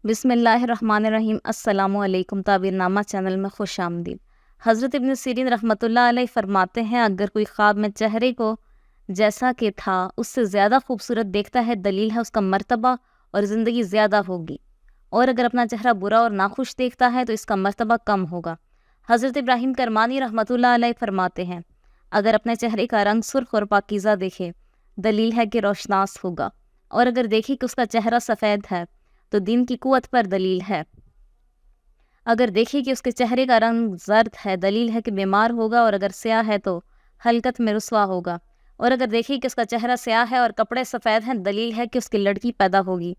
بسم اللہ الرحمن الرحیم۔ السلام علیکم۔ تعبیر نامہ چینل میں خوش آمدید۔ حضرت ابن سیرین رحمۃ اللہ علیہ فرماتے ہیں، اگر کوئی خواب میں چہرے کو جیسا کہ تھا اس سے زیادہ خوبصورت دیکھتا ہے، دلیل ہے اس کا مرتبہ اور زندگی زیادہ ہوگی، اور اگر اپنا چہرہ برا اور ناخوش دیکھتا ہے تو اس کا مرتبہ کم ہوگا۔ حضرت ابراہیم کرمانی رحمۃ اللہ علیہ فرماتے ہیں، اگر اپنے چہرے کا رنگ سرخ اور پاکیزہ دیکھے، دلیل ہے کہ روشناس ہوگا، اور اگر دیکھے کہ اس کا چہرہ سفید ہے تو دین کی قوت پر دلیل ہے۔ اگر دیکھے کہ اس کے چہرے کا رنگ زرد ہے، دلیل ہے کہ بیمار ہوگا، اور اگر سیاہ ہے تو حلقت میں رسوا ہوگا، اور اگر دیکھے کہ اس کا چہرہ سیاہ ہے اور کپڑے سفید ہیں، دلیل ہے کہ اس کی لڑکی پیدا ہوگی،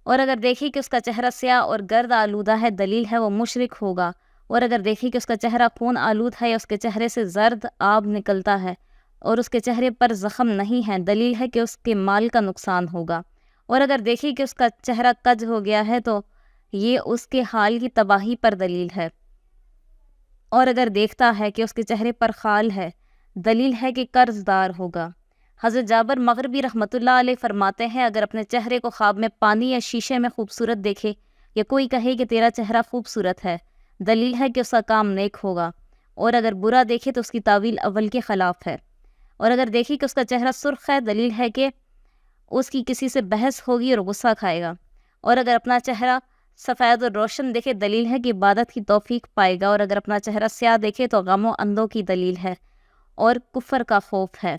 اور اگر دیکھے کہ اس کا چہرہ سیاہ اور گرد آلودہ ہے، دلیل ہے وہ مشرک ہوگا، اور اگر دیکھے کہ اس کا چہرہ خون آلود ہے یا اس کے چہرے سے زرد آب نکلتا ہے اور اس کے چہرے پر زخم نہیں ہے، دلیل ہے کہ اس کے مال کا نقصان ہوگا، اور اگر دیکھے کہ اس کا چہرہ کج ہو گیا ہے تو یہ اس کے حال کی تباہی پر دلیل ہے، اور اگر دیکھتا ہے کہ اس کے چہرے پر خال ہے، دلیل ہے کہ قرض دار ہوگا۔ حضرت جابر مغربی رحمۃ اللہ علیہ فرماتے ہیں، اگر اپنے چہرے کو خواب میں پانی یا شیشے میں خوبصورت دیکھے یا کوئی کہے کہ تیرا چہرہ خوبصورت ہے، دلیل ہے کہ اس کا کام نیک ہوگا، اور اگر برا دیکھے تو اس کی تعویل اول کے خلاف ہے، اور اگر دیکھے کہ اس کا چہرہ سرخ ہے، دلیل ہے کہ اس کی کسی سے بحث ہوگی اور غصہ کھائے گا، اور اگر اپنا چہرہ سفید اور روشن دیکھے، دلیل ہے کہ عبادت کی توفیق پائے گا، اور اگر اپنا چہرہ سیاہ دیکھے تو غم و اندوں کی دلیل ہے اور کفر کا خوف ہے،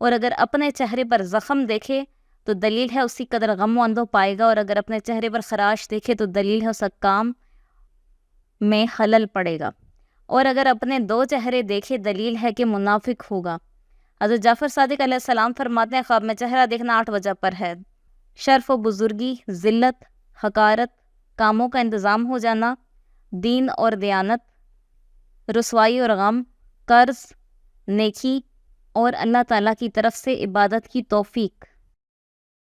اور اگر اپنے چہرے پر زخم دیکھے تو دلیل ہے اسی قدر غم و اندوں پائے گا، اور اگر اپنے چہرے پر خراش دیکھے تو دلیل ہے اس کام میں خلل پڑے گا، اور اگر اپنے دو چہرے دیکھے، دلیل ہے کہ منافق ہوگا۔ حضرت جعفر صادق علیہ السلام فرماتے ہیں، خواب میں چہرہ دیکھنا 8 وجہ پر ہے: شرف و بزرگی، ذلت، حقارت، کاموں کا انتظام ہو جانا، دین اور دیانت، رسوائی اور غم، قرض، نیکی، اور اللہ تعالیٰ کی طرف سے عبادت کی توفیق۔